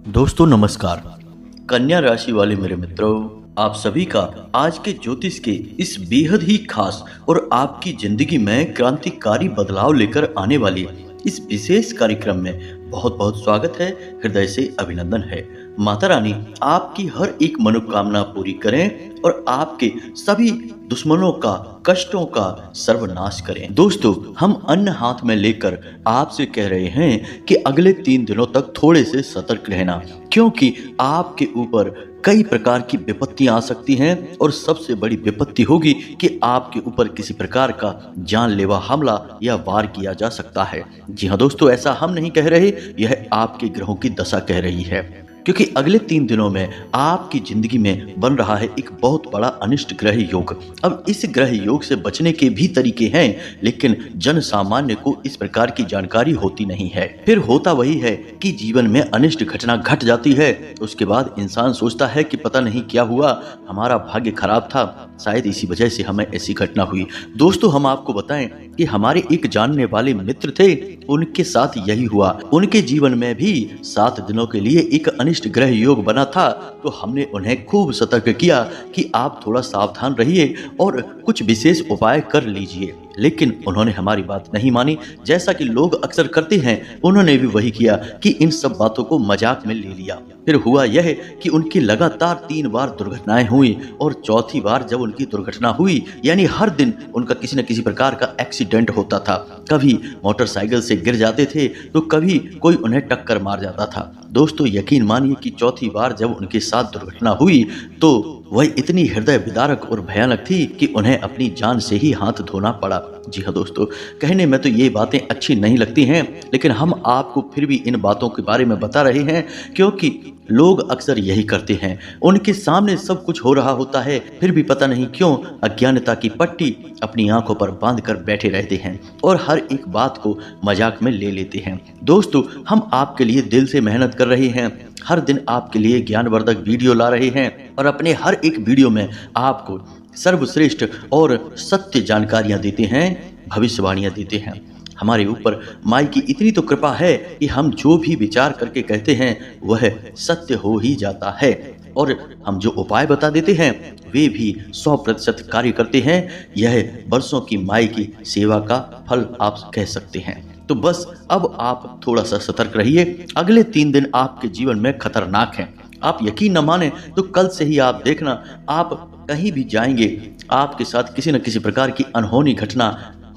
दोस्तों नमस्कार। कन्या राशि वाले मेरे मित्रों, आप सभी का आज के ज्योतिष के इस बेहद ही खास और आपकी जिंदगी में क्रांतिकारी बदलाव लेकर आने वाली इस विशेष कार्यक्रम में बहुत बहुत स्वागत है। हृदय से अभिनंदन है। माता रानी आपकी हर एक मनोकामना पूरी करें और आपके सभी दुश्मनों का, कष्टों का सर्वनाश करें। दोस्तों, हम अन्न हाथ में लेकर आपसे कह रहे हैं कि अगले 3 दिनों तक थोड़े से सतर्क रहना, क्योंकि आपके ऊपर कई प्रकार की विपत्तियां आ सकती हैं और सबसे बड़ी विपत्ति होगी कि आपके ऊपर किसी प्रकार का जानलेवा हमला या वार किया जा सकता है। जी हाँ दोस्तों, ऐसा हम नहीं कह रहे, यह आपके ग्रहों की दशा कह रही है, क्योंकि अगले 3 दिनों में आपकी जिंदगी में बन रहा है एक बहुत बड़ा अनिष्ट ग्रह योग। अब इस ग्रह योग से बचने के भी तरीके हैं, लेकिन जन सामान्य को इस प्रकार की जानकारी होती नहीं है। फिर होता वही है कि जीवन में अनिष्ट घटना घट जाती है। उसके बाद इंसान सोचता है कि पता नहीं क्या हुआ, हमारा भाग्य खराब था, शायद इसी वजह से हमें ऐसी घटना हुई। दोस्तों, हम आपको बताएं कि हमारे एक जानने वाले मित्र थे, उनके साथ यही हुआ। उनके जीवन में भी 7 दिनों के लिए एक अनिष्ट ग्रह योग बना था, तो हमने उन्हें खूब सतर्क किया कि आप थोड़ा सावधान रहिए और कुछ विशेष उपाय कर लीजिए। लेकिन उन्होंने हमारी बात नहीं मानी। जैसा कि लोग अक्सर करते हैं, उन्होंने भी वही किया कि इन सब बातों को मजाक में ले लिया। फिर हुआ यह कि उनकी लगातार 3 बार दुर्घटनाएं हुई और चौथी बार जब उनकी दुर्घटना हुई, यानी हर दिन उनका किसी न किसी प्रकार का एक्सीडेंट होता था। कभी मोटरसाइकिल से गिर जाते थे तो कभी कोई उन्हें टक्कर मार जाता था। दोस्तों, यकीन मानिए कि चौथी बार जब उनके साथ दुर्घटना हुई तो वह इतनी हृदय विदारक और भयानक थी कि उन्हें अपनी जान से ही हाथ धोना पड़ा। जी हाँ दोस्तों, कहने में तो ये बातें अच्छी नहीं लगती हैं, लेकिन हम आपको फिर भी इन बातों के बारे में बता रहे हैं, क्योंकि लोग अक्सर यही करते हैं। उनके सामने सब कुछ हो रहा होता है, फिर भी पता नहीं क्यों अज्ञानता की पट्टी अपनी आंखों पर बांध कर बैठे रहते हैं और हर एक बात को मजाक में ले लेते हैं। दोस्तों, हम आपके लिए दिल से मेहनत कर रहे हैं, हर दिन आपके लिए ज्ञानवर्धक वीडियो ला रहे हैं और अपने हर एक वीडियो में आपको सर्वश्रेष्ठ और सत्य जानकारियां देते हैं, भविष्यवाणियां देते हैं। हमारे ऊपर माई की इतनी तो कृपा है कि हम जो भी विचार करके कहते हैं वह सत्य हो ही जाता है, और हम जो उपाय बता देते हैं वे भी 100% कार्य करते हैं। यह वर्षों की माई की सेवा का फल आप कह सकते हैं। तो बस अब आप थोड़ा सा सतर्क रहिए। अगले 3 दिन आपके जीवन में खतरनाक हैं। आप यकीन न माने तो कल से ही आप देखना, आप कहीं भी जाएंगे आपके साथ किसी न किसी प्रकार की अनहोनी घटना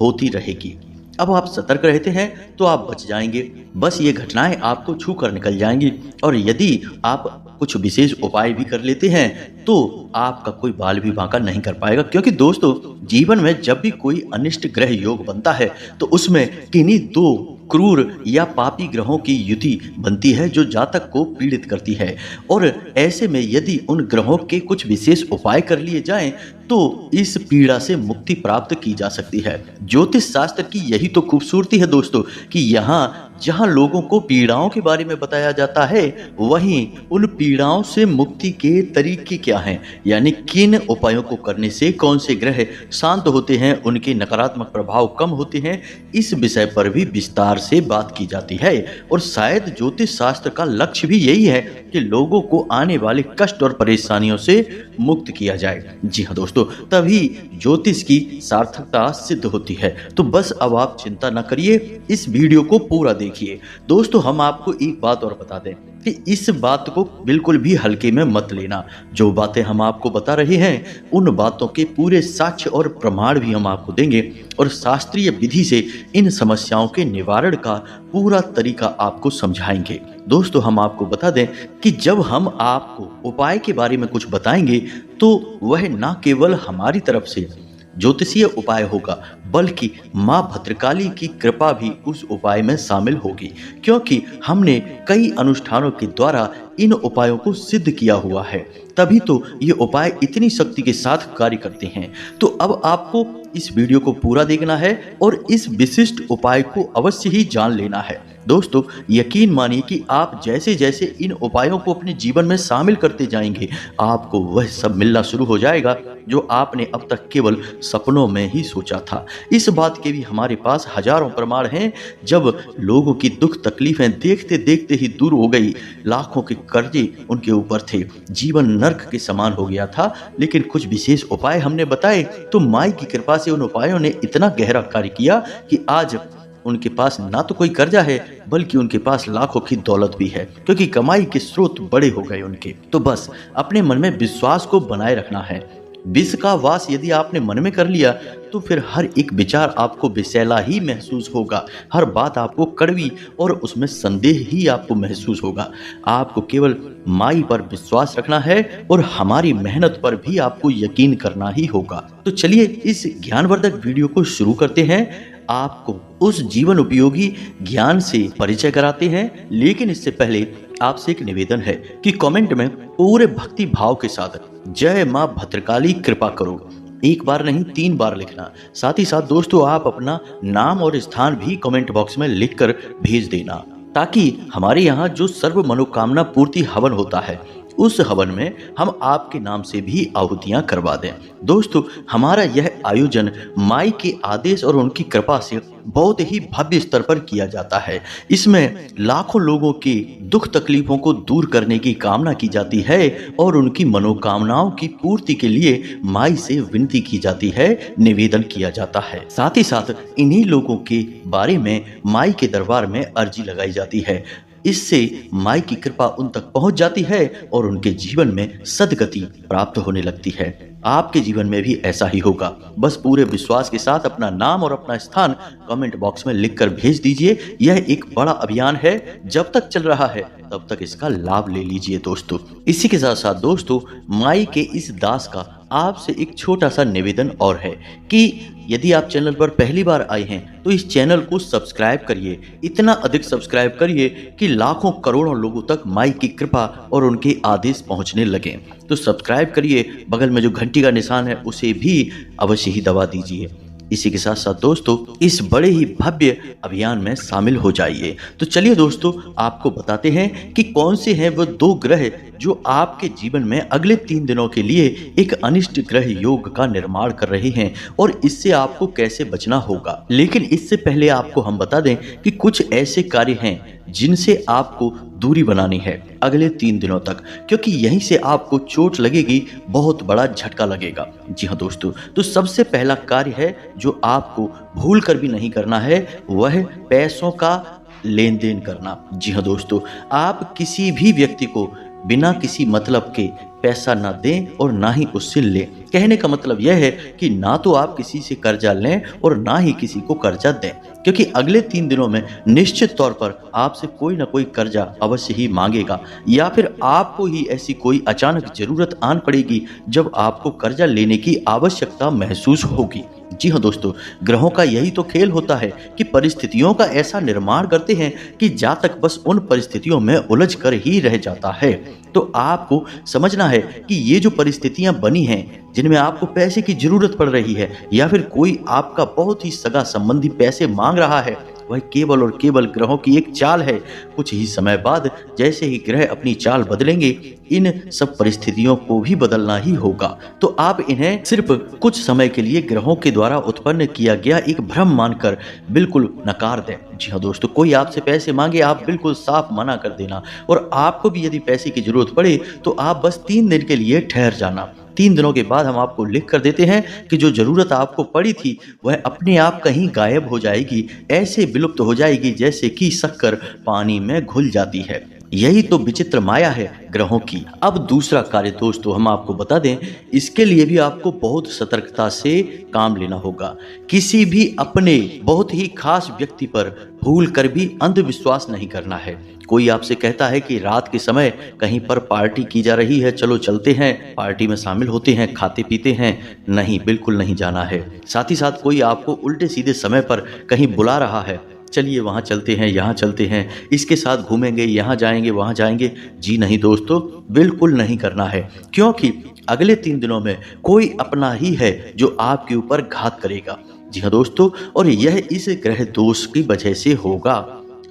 होती रहेगी। अब आप सतर्क रहते हैं तो आप बच जाएंगे। बस ये घटनाएं आपको छू कर निकल जाएंगी, और यदि आप कुछ विशेष उपाय भी कर लेते हैं तो आपका कोई बाल भी बांका नहीं कर पाएगा। क्योंकि दोस्तों, जीवन में जब भी कोई अनिष्ट ग्रह योग बनता है तो उसमें किन्हीं 2 क्रूर या पापी ग्रहों की युति बनती है जो जातक को पीड़ित करती है, और ऐसे में यदि उन ग्रहों के कुछ विशेष उपाय कर लिए जाएं तो इस पीड़ा से मुक्ति प्राप्त की जा सकती है। ज्योतिष शास्त्र की यही तो खूबसूरती है दोस्तों, कि यहाँ जहाँ लोगों को पीड़ाओं के बारे में बताया जाता है, वहीं उन पीड़ाओं से मुक्ति के तरीके क्या हैं, यानी किन उपायों को करने से कौन से ग्रह शांत होते हैं, उनके नकारात्मक प्रभाव कम होते हैं, इस विषय पर भी विस्तार से बात की जाती है। और शायद ज्योतिष शास्त्र का लक्ष्य भी यही है कि लोगों को आने वाले कष्ट और परेशानियों से मुक्त किया जाए। जी हाँ दोस्तों, तभी ज्योतिष की सार्थकता सिद्ध होती है। तो बस अब आप चिंता न करिए, इस वीडियो को पूरा देखिए। दोस्तों, हम आपको एक बात और बता दें कि इस बात को बिल्कुल भी हल्के में मत लेना। जो बातें हम आपको बता रहे हैं उन बातों के पूरे साक्ष्य और प्रमाण भी हम आपको देंगे, और शास्त्रीय विधि से इन समस्याओं के निवारण का पूरा तरीका आपको समझाएंगे। दोस्तों, हम आपको बता दें कि जब हम आपको उपाय के बारे में कुछ बताएंगे तो वह न केवल हमारी तरफ से ज्योतिषीय उपाय होगा, बल्कि माँ भद्रकाली की कृपा भी उस उपाय में शामिल होगी, क्योंकि हमने कई अनुष्ठानों के द्वारा इन उपायों को सिद्ध किया हुआ है। तभी तो ये उपाय इतनी शक्ति के साथ कार्य करते हैं। तो अब आपको इस वीडियो को पूरा देखना है और इस विशिष्ट उपाय को अवश्य ही जान लेना है। दोस्तों, यकीन मानिए कि आप जैसे जैसे इन उपायों को अपने जीवन में शामिल करते जाएंगे, आपको वह सब मिलना शुरू हो जाएगा जो आपने अब तक केवल सपनों में ही सोचा था। इस बात के भी हमारे पास हजारों प्रमाण हैं। जब लोगों की दुख तकलीफें देखते देखते ही दूर हो गई, लाखों के कर्जे उनके ऊपर थे, जीवन नर्क के समान हो गया था, लेकिन कुछ विशेष उपाय हमने बताए तो माई की कृपा से उन उपायों ने इतना गहरा कार्य किया कि आज उनके पास ना तो कोई कर्जा है, बल्कि उनके पास लाखों की दौलत भी है, क्योंकि कमाई के स्रोत बड़े हो गए उनके। तो बस अपने मन में विश्वास को बनाए रखना है। विष का वास यदि आपने मन में कर लिया तो फिर हर एक विचार आपको विषैला ही महसूस होगा, हर बात आपको कड़वी और उसमें संदेह ही आपको महसूस होगा। आपको केवल माई पर विश्वास रखना है और हमारी मेहनत पर भी आपको यकीन करना ही होगा। तो चलिए इस ज्ञानवर्धक वीडियो को शुरू करते हैं। आपको उस जीवन उपयोगी ज्ञान से परिचय कराते हैं, लेकिन इससे पहले आपसे एक निवेदन है कि कमेंट में पूरे भक्ति भाव के साथ जय मां भद्रकाली कृपा करो एक बार नहीं 3 बार लिखना। साथ ही साथ दोस्तों आप अपना नाम और स्थान भी कमेंट बॉक्स में लिखकर भेज देना, ताकि हमारे यहाँ जो सर्व मनोकामना पूर्ति हवन होता है उस हवन में हम आपके नाम से भी आहुतियां करवा दें। दोस्तों हमारा यह आयोजन माई के आदेश और उनकी कृपा से बहुत ही भव्य स्तर पर किया जाता है। इसमें लाखों लोगों की दुख तकलीफों को दूर करने की कामना की जाती है और उनकी मनोकामनाओं की पूर्ति के लिए माई से विनती की जाती है, निवेदन किया जाता है। साथ ही साथ इन्हीं लोगों के बारे में माई के दरबार में अर्जी लगाई जाती है। इससे माई की कृपा उन तक पहुंच जाती है और उनके जीवन में सद्गति प्राप्त होने लगती है। आपके जीवन में भी ऐसा ही होगा। बस पूरे विश्वास के साथ अपना नाम और अपना स्थान कमेंट बॉक्स में लिखकर भेज दीजिए। यह एक बड़ा अभियान है, जब तक चल रहा है तब तक इसका लाभ ले लीजिए दोस्तों। इसी के साथ साथ दोस्तों माई के इस दास का आपसे एक छोटा सा निवेदन और है कि यदि आप चैनल पर पहली बार आए हैं तो इस चैनल को सब्सक्राइब करिए, इतना अधिक सब्सक्राइब करिए कि लाखों करोड़ों लोगों तक माई की कृपा और उनके आदेश पहुंचने लगे। तो सब्सक्राइब करिए, बगल में जो घंटी का निशान है उसे भी अवश्य ही दबा दीजिए। इसी के साथ साथ दोस्तों इस बड़े ही भव्य अभियान में शामिल हो जाइए। तो चलिए दोस्तों आपको बताते हैं कि कौन से हैं वो 2 ग्रह जो आपके जीवन में अगले 3 दिनों के लिए एक अनिष्ट ग्रह योग का निर्माण कर रहे हैं और इससे आपको कैसे बचना होगा। लेकिन इससे पहले आपको हम बता दें कि कुछ ऐसे कार्य हैं जिनसे आपको दूरी बनानी है अगले 3 दिनों तक, क्योंकि यहीं से आपको चोट लगेगी, बहुत बड़ा झटका लगेगा। जी हाँ दोस्तों, तो सबसे पहला कार्य है जो आपको भूल कर भी नहीं करना है, वह पैसों का लेन देन करना। जी हाँ दोस्तों, आप किसी भी व्यक्ति को बिना किसी मतलब के पैसा ना दें और ना ही उससे लें। कहने का मतलब यह है कि ना तो आप किसी से कर्जा लें और ना ही किसी को कर्जा दें, क्योंकि अगले 3 दिनों में निश्चित तौर पर आपसे कोई ना कोई कर्जा अवश्य ही मांगेगा, या फिर आपको ही ऐसी कोई अचानक जरूरत आन पड़ेगी जब आपको कर्जा लेने की आवश्यकता महसूस होगी। जी हाँ दोस्तों, ग्रहों का यही तो खेल होता है कि परिस्थितियों का ऐसा निर्माण करते हैं कि जातक बस उन परिस्थितियों में उलझ कर ही रह जाता है। तो आपको समझना है कि ये जो परिस्थितियां बनी हैं जिनमें आपको पैसे की जरूरत पड़ रही है, या फिर कोई आपका बहुत ही सगा संबंधी पैसे मांग रहा है, वह केवल और केवल ग्रहों की एक चाल है। कुछ ही समय बाद जैसे ही ग्रह अपनी चाल बदलेंगे, इन सब परिस्थितियों को भी बदलना ही होगा। तो आप इन्हें सिर्फ कुछ समय के लिए ग्रहों के द्वारा उत्पन्न किया गया एक भ्रम मानकर बिल्कुल नकार दें। जी हाँ दोस्तों, कोई आपसे पैसे मांगे आप बिल्कुल साफ मना कर देना, और आपको भी यदि पैसे की जरूरत पड़े तो आप बस 3 दिन के लिए ठहर जाना। 3 दिनों के बाद हम आपको लिख कर देते हैं कि जो जरूरत आपको पड़ी थी वह अपने आप कहीं गायब हो जाएगी, ऐसे विलुप्त हो जाएगी जैसे कि शक्कर पानी में घुल जाती है। यही तो विचित्र माया है ग्रहों की। अब दूसरा कार्य दोस्तों हम आपको बता दें, इसके लिए भी आपको बहुत सतर्कता से काम लेना होगा। किसी भी अपने बहुत ही खास व्यक्ति पर भूल कर भी अंधविश्वास नहीं करना है। कोई आपसे कहता है कि रात के समय कहीं पर पार्टी की जा रही है, चलो चलते हैं, पार्टी में शामिल होते हैं, खाते पीते हैं, नहीं, बिल्कुल नहीं जाना है। साथ ही साथ कोई आपको उल्टे सीधे समय पर कहीं बुला रहा है, चलिए वहाँ चलते हैं, यहाँ चलते हैं, इसके साथ घूमेंगे, यहाँ जाएंगे, वहाँ जाएंगे, जी नहीं दोस्तों, बिल्कुल नहीं करना है, क्योंकि अगले 3 दिनों में कोई अपना ही है जो आपके ऊपर घात करेगा। जी हाँ दोस्तों, और यह इस ग्रह दोष की वजह से होगा।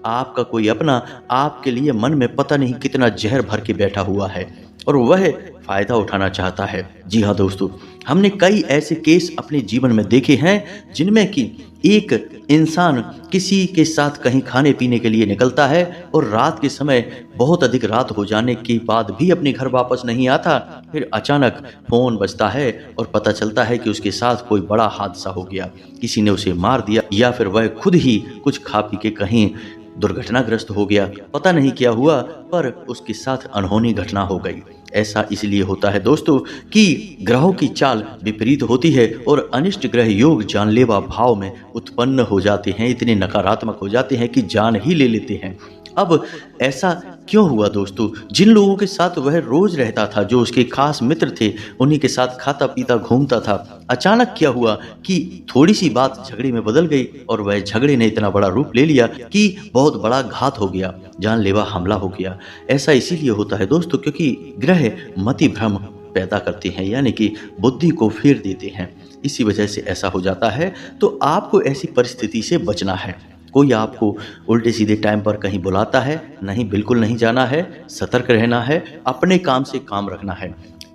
आपका कोई अपना आपके लिए मन में पता नहीं कितना जहर भर के बैठा हुआ है और वह फायदा उठाना चाहता है। जी हाँ दोस्तों, हमने कई ऐसे केस अपने जीवन में देखे हैं जिनमें कि एक इंसान किसी के साथ कहीं खाने पीने के लिए निकलता है और रात के समय बहुत अधिक रात हो जाने के बाद भी अपने घर वापस नहीं आता। फिर अचानक फोन बजता है और पता चलता है कि उसके साथ कोई बड़ा हादसा हो गया, किसी ने उसे मार दिया या फिर वह खुद ही कुछ खा पी के कहीं दुर्घटनाग्रस्त हो गया। पता नहीं क्या हुआ पर उसके साथ अनहोनी घटना हो गई। ऐसा इसलिए होता है दोस्तों कि ग्रहों की चाल विपरीत होती है और अनिष्ट ग्रह योग जानलेवा भाव में उत्पन्न हो जाते हैं, इतने नकारात्मक हो जाते हैं कि जान ही ले लेते हैं। अब ऐसा क्यों हुआ दोस्तों? जिन लोगों के साथ वह रोज रहता था, जो उसके खास मित्र थे, उन्हीं के साथ खाता पीता घूमता था, अचानक क्या हुआ कि थोड़ी सी बात झगड़े में बदल गई और वह झगड़े ने इतना बड़ा रूप ले लिया कि बहुत बड़ा घात हो गया, जानलेवा हमला हो गया। ऐसा इसीलिए होता है दोस्तों क्योंकि ग्रह मति भ्रम पैदा करते हैं, यानी कि बुद्धि को फेर देते हैं। इसी वजह से ऐसा हो जाता है। तो आपको ऐसी परिस्थिति से बचना है। कोई आपको उल्टे सीधे टाइम पर कहीं बुलाता है, नहीं, बिल्कुल नहीं जाना है, सतर्क रहना है, अपने काम से काम रखना है।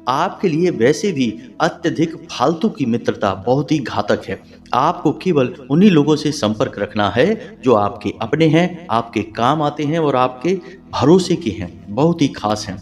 आपके लिए वैसे भी अत्यधिक फालतू की मित्रता बहुत ही घातक है। आपको केवल उन्हीं लोगों से संपर्क रखना है जो आपके अपने हैं, आपके काम आते हैं और आपके भरोसे के हैं, बहुत ही खास हैं।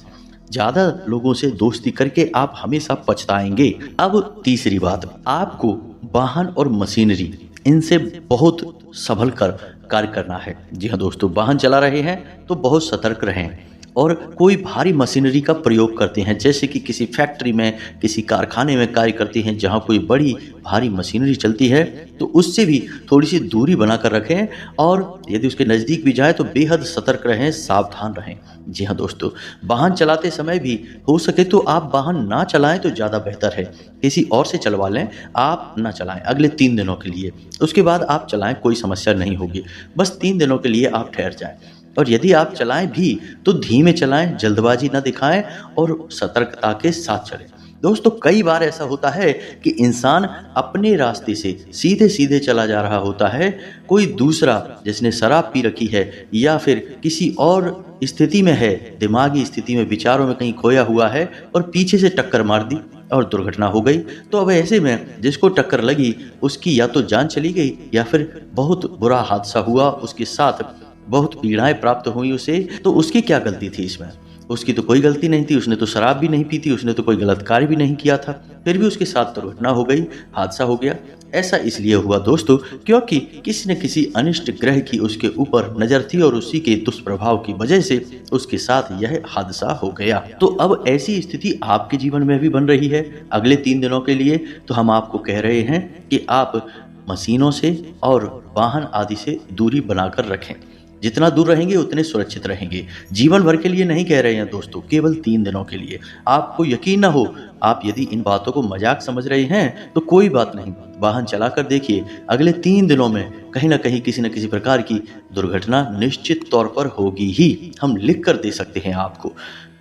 ज्यादा लोगों से दोस्ती करके आप हमेशा पछताएंगे। अब तीसरी बात, आपको वाहन और मशीनरी इनसे बहुत संभल कर कार्य करना है। जी हाँ दोस्तों, वाहन चला रहे हैं तो बहुत सतर्क रहें और कोई भारी मशीनरी का प्रयोग करते हैं, जैसे कि किसी फैक्ट्री में, किसी कारखाने में कार्य करते हैं जहाँ कोई बड़ी भारी मशीनरी चलती है, तो उससे भी थोड़ी सी दूरी बनाकर रखें और यदि उसके नज़दीक भी जाए तो बेहद सतर्क रहें, सावधान रहें। जी हाँ दोस्तों, वाहन चलाते समय भी हो सके तो आप वाहन ना चलाएं तो ज़्यादा बेहतर है। किसी और से चलवा लें, आप ना चलाएं अगले 3 दिनों के लिए। उसके बाद आप चलाएं, कोई समस्या नहीं होगी। बस 3 दिनों के लिए आप ठहर जाएं। और यदि आप चलाएं भी तो धीमे चलाएं, जल्दबाजी ना दिखाएं और सतर्कता के साथ चलें। दोस्तों, कई बार ऐसा होता है कि इंसान अपने रास्ते से सीधे सीधे चला जा रहा होता है, कोई दूसरा जिसने शराब पी रखी है या फिर किसी और स्थिति में है, दिमागी स्थिति में, विचारों में कहीं खोया हुआ है और पीछे से टक्कर मार दी और दुर्घटना हो गई। तो अब ऐसे में जिसको टक्कर लगी उसकी या तो जान चली गई या फिर बहुत बुरा हादसा हुआ, उसके साथ बहुत पीड़ाएं प्राप्त हुई उसे। तो उसकी क्या गलती थी इसमें? उसकी तो कोई गलती नहीं थी, उसने तो शराब भी नहीं पी थी, उसने तो कोई गलत कार्य भी नहीं किया था, फिर भी उसके साथ दुर्घटना हो गई, हादसा हो गया। ऐसा इसलिए हुआ दोस्तों क्योंकि किसी न किसी अनिष्ट ग्रह की उसके ऊपर नजर थी और उसी के दुष्प्रभाव की वजह से उसके साथ यह हादसा हो गया। तो अब ऐसी स्थिति आपके जीवन में भी बन रही है अगले 3 दिनों के लिए। तो हम आपको कह रहे हैं कि आप मशीनों से और वाहन आदि से दूरी बनाकर रखें। जितना दूर रहेंगे उतने सुरक्षित रहेंगे। जीवन भर के लिए नहीं कह रहे हैं दोस्तों, केवल 3 दिनों के लिए। आपको यकीन ना हो, आप यदि इन बातों को मजाक समझ रहे हैं तो कोई बात नहीं, वाहन चलाकर देखिए, अगले 3 दिनों में कहीं ना कहीं किसी न किसी प्रकार की दुर्घटना निश्चित तौर पर होगी ही। हम लिख कर दे सकते हैं आपको।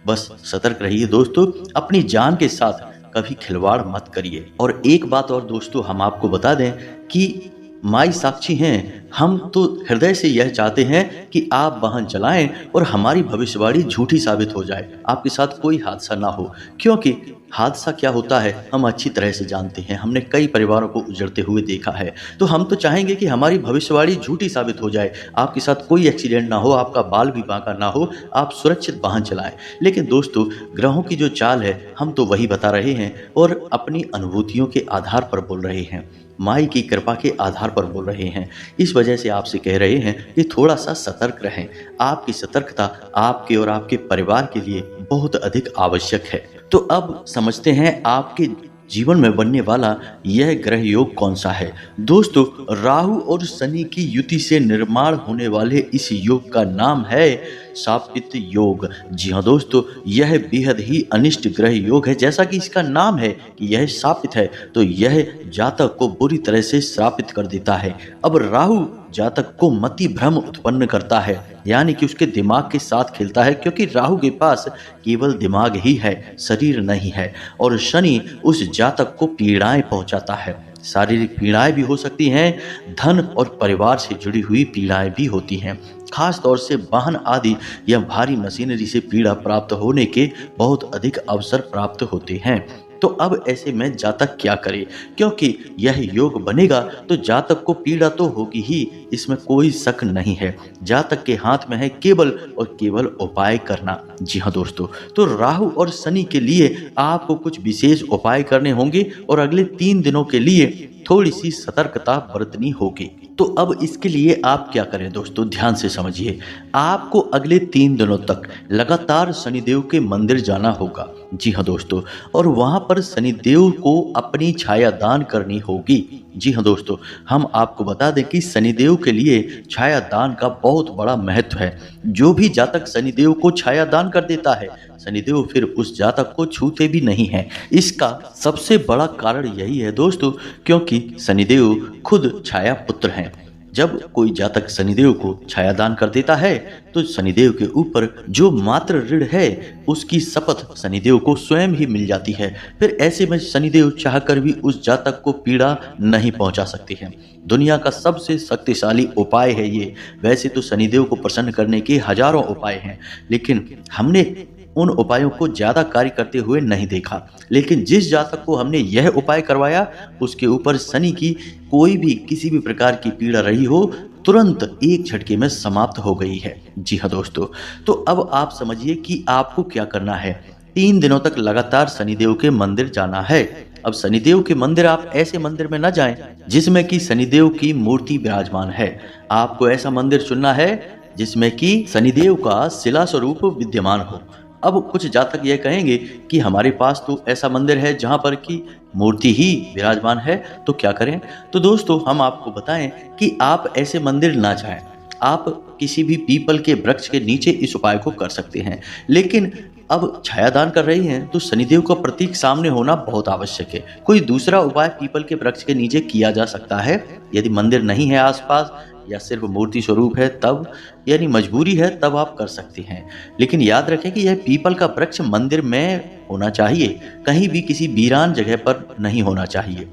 बस सतर्क रहिए दोस्तों, अपनी जान के साथ कभी खिलवाड़ मत करिए। और एक बात और दोस्तों, हम आपको बता दें कि माई साक्षी हैं, हम तो हृदय से यह चाहते हैं कि आप वाहन चलाएं और हमारी भविष्यवाणी झूठी साबित हो जाए, आपके साथ कोई हादसा ना हो। क्योंकि हादसा क्या होता है हम अच्छी तरह से जानते हैं, हमने कई परिवारों को उजड़ते हुए देखा है। तो हम तो चाहेंगे कि हमारी भविष्यवाणी झूठी साबित हो जाए, आपके साथ कोई एक्सीडेंट ना हो, आपका बाल भी बांका ना हो, आप सुरक्षित वाहन चलाएं। लेकिन दोस्तों, ग्रहों की जो चाल है हम तो वही बता रहे हैं और अपनी अनुभूतियों के आधार पर बोल रहे हैं, माई की कृपा के आधार पर बोल रहे हैं। इस वजह से आपसे कह रहे हैं कि थोड़ा सा सतर्क रहें। आपकी सतर्कता आपके और आपके परिवार के लिए बहुत अधिक आवश्यक है। तो अब समझते हैं आपके जीवन में बनने वाला यह ग्रह योग कौन सा है। दोस्तों, राहु और शनि की युति से निर्माण होने वाले इस योग का नाम है शापित योग। जी हाँ दोस्तों, यह बेहद ही अनिष्ट ग्रह योग है। जैसा कि इसका नाम है कि यह शापित है, तो यह जातक को बुरी तरह से श्रापित कर देता है। अब राहु जातक को मति भ्रम उत्पन्न करता है, यानी कि उसके दिमाग के साथ खेलता है, क्योंकि राहु के पास केवल दिमाग ही है, शरीर नहीं है। और शनि उस जातक को पीड़ाएं पहुंचाता है। शारीरिक पीड़ाएं भी हो सकती हैं, धन और परिवार से जुड़ी हुई पीड़ाएं भी होती हैं। खास तौर से वाहन आदि या भारी मशीनरी से पीड़ा प्राप्त होने के बहुत अधिक अवसर प्राप्त होते हैं। तो अब ऐसे में जातक क्या करे, क्योंकि यह योग बनेगा तो जातक को पीड़ा तो होगी ही, इसमें कोई शक नहीं है। जातक के हाथ में है केवल और केवल उपाय करना। जी हाँ दोस्तों, तो राहु और शनि के लिए आपको कुछ विशेष उपाय करने होंगे और अगले 3 दिनों के लिए थोड़ी सी सतर्कता बरतनी होगी। तो अब इसके लिए आप क्या करें दोस्तों, ध्यान से समझिए। आपको अगले 3 दिनों तक लगातार शनिदेव के मंदिर जाना होगा। जी हाँ दोस्तों, और वहां पर शनिदेव को अपनी छाया दान करनी होगी। जी हाँ दोस्तों, हम आपको बता दें कि शनिदेव के लिए छाया दान का बहुत बड़ा महत्व है। जो भी जातक शनिदेव को छाया दान कर देता है, शनिदेव फिर उस जातक को छूते भी नहीं हैं। इसका सबसे बड़ा कारण यही है दोस्तों, क्योंकि शनिदेव खुद छाया पुत्र हैं। जब कोई जातक शनिदेव को छाया दान कर देता है तो शनिदेव के ऊपर जो मात्र ऋण है उसकी शपथ शनिदेव को स्वयं ही मिल जाती है। फिर ऐसे में शनिदेव चाहकर भी उस जातक को पीड़ा नहीं पहुंचा सकते हैं। दुनिया का सबसे शक्तिशाली उपाय है ये। वैसे तो शनिदेव को प्रसन्न करने के हजारों उपाय हैं, लेकिन हमने उन उपायों को ज्यादा कार्य करते हुए नहीं देखा। लेकिन जिस जातक को हमने यह उपाय करवाया, उसके ऊपर शनि की कोई भी किसी भी प्रकार की पीड़ा रही हो, तुरंत एक झटके में समाप्त हो गई है। जी हाँ दोस्तों, तो अब आप समझिए कि आपको क्या करना है। 3 दिनों तक लगातार शनिदेव के मंदिर जाना है। अब शनिदेव के मंदिर, आप ऐसे मंदिर में न जाएं जिसमें कि शनिदेव की मूर्ति विराजमान है। आपको ऐसा मंदिर चुनना है जिसमें कि शनिदेव का शिला स्वरूप विद्यमान हो। अब कुछ जातक यह कहेंगे कि हमारे पास तो ऐसा मंदिर है जहां पर की मूर्ति ही विराजमान है, तो क्या करें। तो दोस्तों, हम आपको बताएं कि आप ऐसे मंदिर ना जाएं। आप किसी भी पीपल के वृक्ष के नीचे इस उपाय को कर सकते हैं। लेकिन अब छायादान कर रही हैं तो शनिदेव का प्रतीक सामने होना बहुत आवश्यक है। कोई दूसरा उपाय पीपल के वृक्ष के नीचे किया जा सकता है। यदि मंदिर नहीं है आसपास या सिर्फ मूर्ति स्वरूप है तब, यानी मजबूरी है, तब आप कर सकते हैं। लेकिन याद रखें कि यह पीपल का वृक्ष मंदिर में होना चाहिए, कहीं भी किसी वीरान जगह पर नहीं होना चाहिए।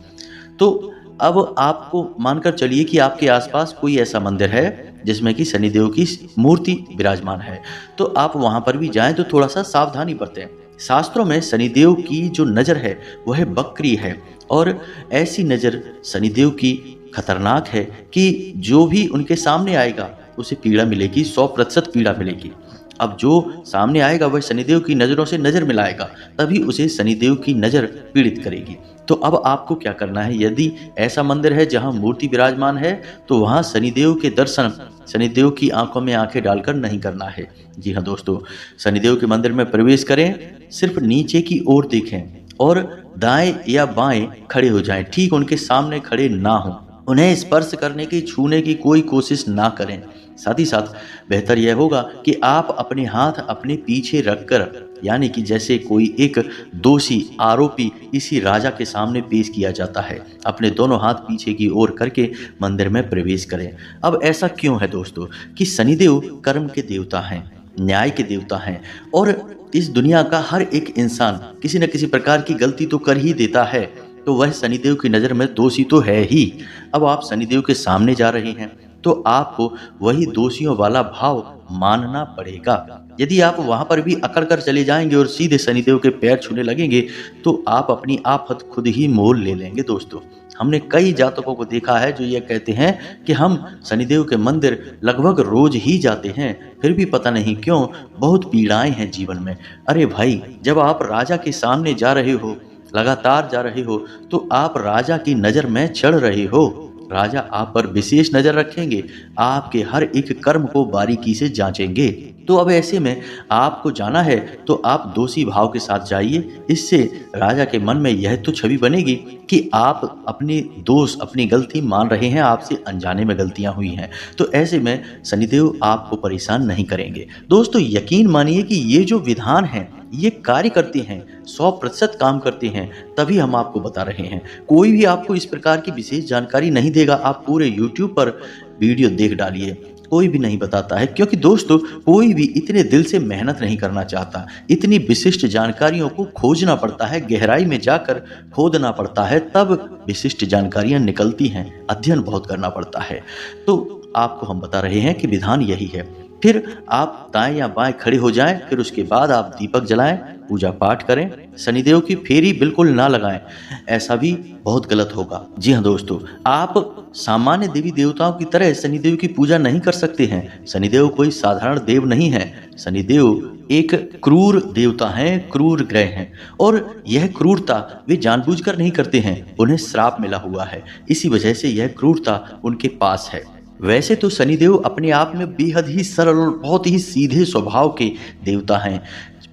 तो अब आपको मानकर चलिए कि आपके आसपास कोई ऐसा मंदिर है जिसमें कि शनिदेव की मूर्ति विराजमान है, तो आप वहां पर भी जाएं तो थोड़ा सा सावधानी बरतें। शास्त्रों में शनिदेव की जो नज़र है वह बकरी है, और ऐसी नज़र शनिदेव की खतरनाक है कि जो भी उनके सामने आएगा उसे पीड़ा मिलेगी, 100% पीड़ा मिलेगी। अब जो सामने आएगा वह शनिदेव की नज़रों से नज़र मिलाएगा, तभी उसे शनिदेव की नज़र पीड़ित करेगी। तो अब आपको क्या करना है, यदि ऐसा मंदिर है जहां मूर्ति विराजमान है तो वहां शनिदेव के दर्शन शनिदेव की आंखों में आंखें डालकर नहीं करना है। जी हाँ दोस्तों, शनिदेव के मंदिर में प्रवेश करें, सिर्फ नीचे की ओर देखें और दाएं या बाएं खड़े हो जाएं, ठीक उनके सामने खड़े ना हों। उन्हें स्पर्श करने की, छूने की कोई कोशिश ना करें। साथ ही साथ बेहतर यह होगा कि आप अपने हाथ अपने पीछे रखकर, यानी कि जैसे कोई एक दोषी आरोपी इसी राजा के सामने पेश किया जाता है, अपने दोनों हाथ पीछे की ओर करके मंदिर में प्रवेश करें। अब ऐसा क्यों है दोस्तों कि शनिदेव कर्म के देवता हैं, न्याय के देवता हैं, और इस दुनिया का हर एक इंसान किसी न किसी प्रकार की गलती तो कर ही देता है, तो वह शनिदेव की नज़र में दोषी तो है ही। अब आप शनिदेव के सामने जा रहे हैं तो आपको वही दोषियों वाला भाव मानना पड़ेगा। यदि आप वहां पर भी अकड़ कर चले जाएंगे और सीधे शनिदेव के पैर छूने लगेंगे तो आप अपनी आफत खुद ही मोल ले लेंगे। दोस्तों, हमने कई जातकों को देखा है जो ये कहते हैं कि हम शनिदेव के मंदिर लगभग रोज ही जाते हैं, फिर भी पता नहीं क्यों बहुत पीड़ाएं हैं जीवन में। अरे भाई, जब आप राजा के सामने जा रहे हो, लगातार जा रहे हो, तो आप राजा की नज़र में चढ़ रहे हो। राजा आप पर विशेष नज़र रखेंगे, आपके हर एक कर्म को बारीकी से जांचेंगे। तो अब ऐसे में आपको जाना है तो आप दोषी भाव के साथ जाइए। इससे राजा के मन में यह तो छवि बनेगी कि आप अपने दोष, अपनी गलती मान रहे हैं, आपसे अनजाने में गलतियां हुई हैं। तो ऐसे में शनिदेव आपको परेशान नहीं करेंगे। दोस्तों, यकीन मानिए कि ये जो विधान हैं ये कार्य करते हैं, 100% काम करते हैं, तभी हम आपको बता रहे हैं। कोई भी आपको इस प्रकार की विशेष जानकारी नहीं देगा। आप पूरे YouTube पर वीडियो देख डालिए, कोई भी नहीं बताता है, क्योंकि दोस्तों कोई भी इतने दिल से मेहनत नहीं करना चाहता। इतनी विशिष्ट जानकारियों को खोजना पड़ता है, गहराई में जाकर खोदना पड़ता है, तब विशिष्ट जानकारियां निकलती हैं। अध्ययन बहुत करना पड़ता है। तो आपको हम बता रहे हैं कि विधान यही है। फिर आप दाएं या बाएं खड़े हो जाएं, फिर उसके बाद आप दीपक जलाएं, पूजा पाठ करें। शनिदेव की फेरी बिल्कुल ना लगाएं, ऐसा भी बहुत गलत होगा। जी हाँ दोस्तों, आप सामान्य देवी देवताओं की तरह शनिदेव की पूजा नहीं कर सकते हैं। शनिदेव कोई साधारण देव नहीं है। शनिदेव एक क्रूर देवता हैं, क्रूर ग्रह हैं, और यह क्रूरता वे जानबूझकर नहीं करते हैं, उन्हें श्राप मिला हुआ है। इसी वजह से यह क्रूरता उनके पास है। वैसे तो शनिदेव अपने आप में बेहद ही सरल और बहुत ही सीधे स्वभाव के देवता हैं,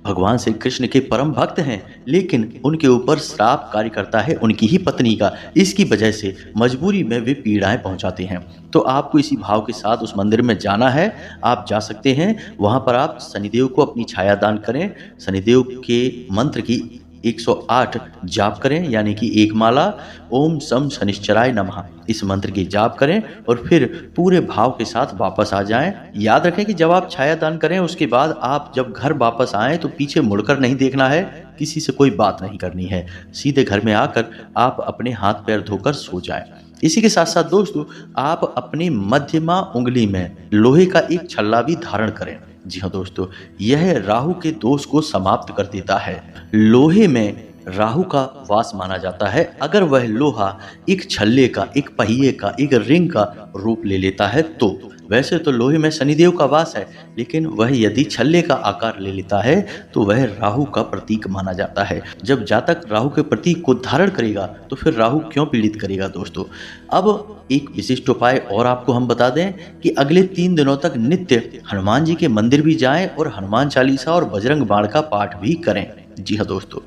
भगवान श्री कृष्ण के परम भक्त हैं, लेकिन उनके ऊपर श्राप कार्य करता है उनकी ही पत्नी का। इसकी वजह से मजबूरी में वे पीड़ाएं पहुंचाते हैं। तो आपको इसी भाव के साथ उस मंदिर में जाना है, आप जा सकते हैं। वहां पर आप शनिदेव को अपनी छाया दान करें, शनिदेव के मंत्र की 108 जाप करें, यानी कि एक माला ओम सम शनिश्चराय नमः इस मंत्र की जाप करें, और फिर पूरे भाव के साथ वापस आ जाएं। याद रखें कि जब आप छाया दान करें उसके बाद आप जब घर वापस आएं तो पीछे मुड़कर नहीं देखना है, किसी से कोई बात नहीं करनी है। सीधे घर में आकर आप अपने हाथ पैर धोकर सो जाएं। इसी के साथ साथ दोस्तों, आप अपनी मध्यमा उंगली में लोहे का एक छल्ला भी धारण करें। जी हाँ दोस्तों, यह राहु के दोष को समाप्त कर देता है। लोहे में राहु का वास माना जाता है। अगर वह लोहा एक छल्ले का, एक पहिए का, एक रिंग का रूप ले लेता है तो वैसे तो लोहे में शनिदेव का वास है, लेकिन वह यदि छल्ले का आकार ले लेता है तो वह राहु का प्रतीक माना जाता है। जब जातक राहु के प्रतीक को धारण करेगा तो फिर राहु क्यों पीड़ित करेगा दोस्तों। अब एक विशिष्ट उपाय और आपको हम बता दें कि अगले 3 दिनों तक नित्य हनुमान जी के मंदिर भी जाएं और हनुमान चालीसा और बजरंग बाण का पाठ भी करें। जी हाँ दोस्तों,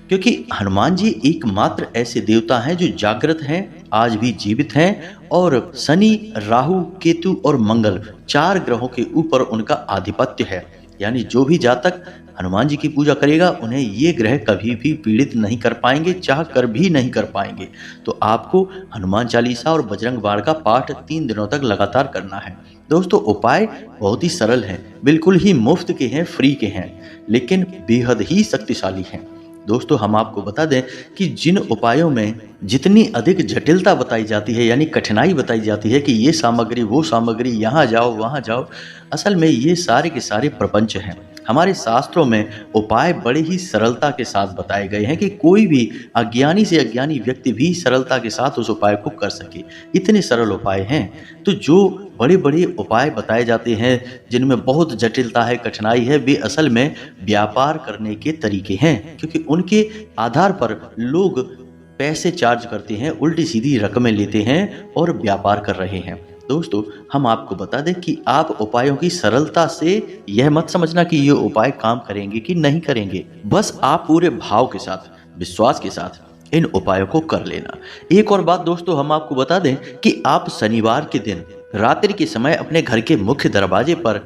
क्योंकि हनुमान जी एकमात्र ऐसे देवता हैं जो जागृत हैं, आज भी जीवित हैं, और शनि, राहु, केतु और मंगल 4 ग्रहों के ऊपर उनका आधिपत्य है। यानी जो भी जातक हनुमान जी की पूजा करेगा उन्हें ये ग्रह कभी भी पीड़ित नहीं कर पाएंगे, चाह कर भी नहीं कर पाएंगे। तो आपको हनुमान चालीसा और बजरंग बाण का पाठ 3 दिनों तक लगातार करना है। दोस्तों, उपाय बहुत ही सरल हैं, बिल्कुल ही मुफ्त के हैं, फ्री के हैं, लेकिन बेहद ही शक्तिशाली हैं। दोस्तों, हम आपको बता दें कि जिन उपायों में जितनी अधिक जटिलता बताई जाती है, यानी कठिनाई बताई जाती है कि ये सामग्री, वो सामग्री, यहाँ जाओ, वहाँ जाओ, असल में ये सारे के सारे प्रपंच हैं। हमारे शास्त्रों में उपाय बड़े ही सरलता के साथ बताए गए हैं कि कोई भी अज्ञानी से अज्ञानी व्यक्ति भी सरलता के साथ उस उपाय को कर सके। इतने सरल उपाय हैं। तो जो बड़े बड़े उपाय बताए जाते हैं जिनमें बहुत जटिलता है, कठिनाई है, वे असल में व्यापार करने के तरीके हैं, क्योंकि उनके आधार पर लोग पैसे चार्ज करते हैं, उल्टी सीधी रकमें लेते हैं और व्यापार कर रहे हैं। दोस्तों, हम आपको बता दें कि आप उपायों की सरलता से यह मत समझना कि ये उपाय काम करेंगे कि नहीं करेंगे। बस आप पूरे भाव के साथ, विश्वास के साथ इन उपायों को कर लेना। एक और बात दोस्तों, हम आपको बता दें कि आप शनिवार के दिन रात्रि के समय अपने घर के मुख्य दरवाजे पर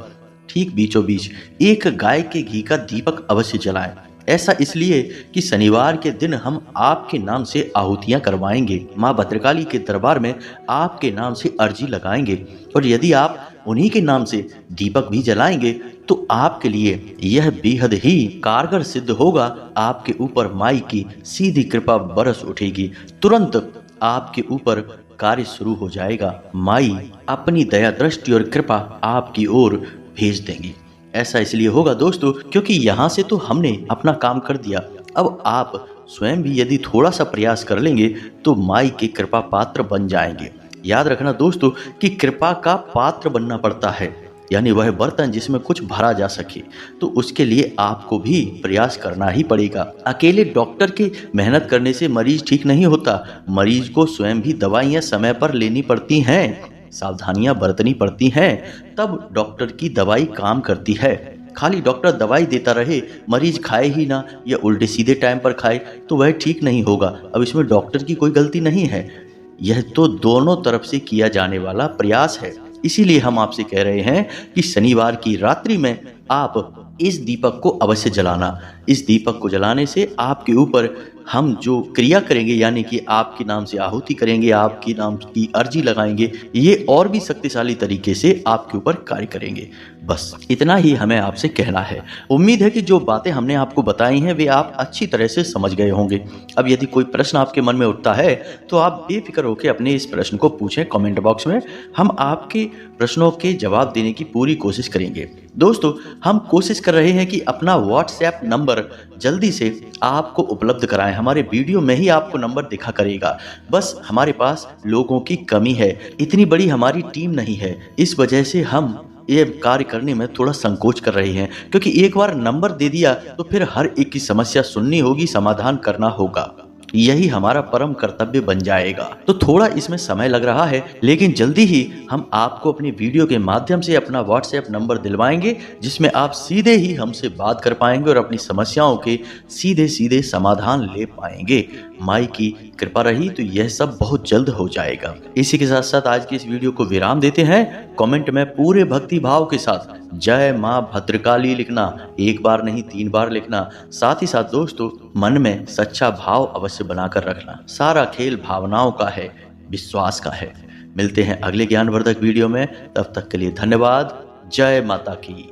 ठीक बीचों बीच एक गाय के घी का दीपक अवश्य जलाएं। ऐसा इसलिए कि शनिवार के दिन हम आपके नाम से आहुतियां करवाएंगे, माँ भद्रकाली के दरबार में आपके नाम से अर्जी लगाएंगे, और यदि आप उन्हीं के नाम से दीपक भी जलाएंगे तो आपके लिए यह बेहद ही कारगर सिद्ध होगा। आपके ऊपर माई की सीधी कृपा बरस उठेगी, तुरंत आपके ऊपर कार्य शुरू हो जाएगा। माई अपनी दया दृष्टि और कृपा आपकी ओर भेज देंगी। ऐसा इसलिए होगा दोस्तों क्योंकि यहाँ से तो हमने अपना काम कर दिया, अब आप स्वयं भी यदि थोड़ा सा प्रयास कर लेंगे तो माई के कृपा पात्र बन जाएंगे। याद रखना दोस्तों कि कृपा का पात्र बनना पड़ता है, यानी वह बर्तन जिसमें कुछ भरा जा सके, तो उसके लिए आपको भी प्रयास करना ही पड़ेगा। अकेले डॉक्टर की मेहनत करने से मरीज ठीक नहीं होता, मरीज को स्वयं भी दवाइयाँ समय पर लेनी पड़ती हैं, सावधानियां बरतनी पड़ती हैं, तब डॉक्टर की दवाई काम करती है। खाली डॉक्टर दवाई देता रहे, मरीज खाए ही ना या उल्टे सीधे टाइम पर खाए तो वह ठीक नहीं होगा। अब इसमें डॉक्टर की कोई गलती नहीं है, यह तो दोनों तरफ से किया जाने वाला प्रयास है। इसीलिए हम आपसे कह रहे हैं कि शनिवार की रात्रि में आप इस दीपक को अवश्य जलाना। इस दीपक को जलाने से आपके ऊपर हम जो क्रिया करेंगे, यानी कि आपके नाम से आहुति करेंगे, आपके नाम की अर्जी लगाएंगे, ये और भी शक्तिशाली तरीके से आपके ऊपर कार्य करेंगे। बस इतना ही हमें आपसे कहना है। उम्मीद है कि जो बातें हमने आपको बताई हैं वे आप अच्छी तरह से समझ गए होंगे। अब यदि कोई प्रश्न आपके मन में उठता है तो आप बेफिक्र होकर अपने इस प्रश्न को पूछें कमेंट बॉक्स में। हम आपके प्रश्नों के जवाब देने की पूरी कोशिश करेंगे। दोस्तों, हम कोशिश कर रहे हैं कि अपना व्हाट्सएप नंबर जल्दी से आपको उपलब्ध कराएं। हमारे वीडियो में ही आपको नंबर दिखा करेगा। बस हमारे पास लोगों की कमी है, इतनी बड़ी हमारी टीम नहीं है। इस वजह से हम ये कार्य करने में थोड़ा संकोच कर रहे हैं, क्योंकि एक बार नंबर दे दिया तो फिर हर एक की समस्या सुननी होगी, समाधान करना होगा। यही हमारा परम कर्तव्य बन जाएगा। तो थोड़ा इसमें समय लग रहा है, लेकिन जल्दी ही हम आपको अपनी वीडियो के माध्यम से अपना व्हाट्सएप नंबर दिलवाएंगे, जिसमें आप सीधे ही हमसे बात कर पाएंगे और अपनी समस्याओं के सीधे सीधे समाधान ले पाएंगे। माई की कृपा रही तो यह सब बहुत जल्द हो जाएगा। इसी के साथ साथ आज की इस वीडियो को विराम देते हैं। कमेंट में पूरे भक्ति भाव के साथ जय मां भद्रकाली लिखना, एक बार नहीं 3 बार लिखना। साथ ही साथ दोस्तों, मन में सच्चा भाव अवश्य बनाकर रखना। सारा खेल भावनाओं का है, विश्वास का है। मिलते हैं अगले ज्ञानवर्धक वीडियो में, तब तक के लिए धन्यवाद। जय माता की।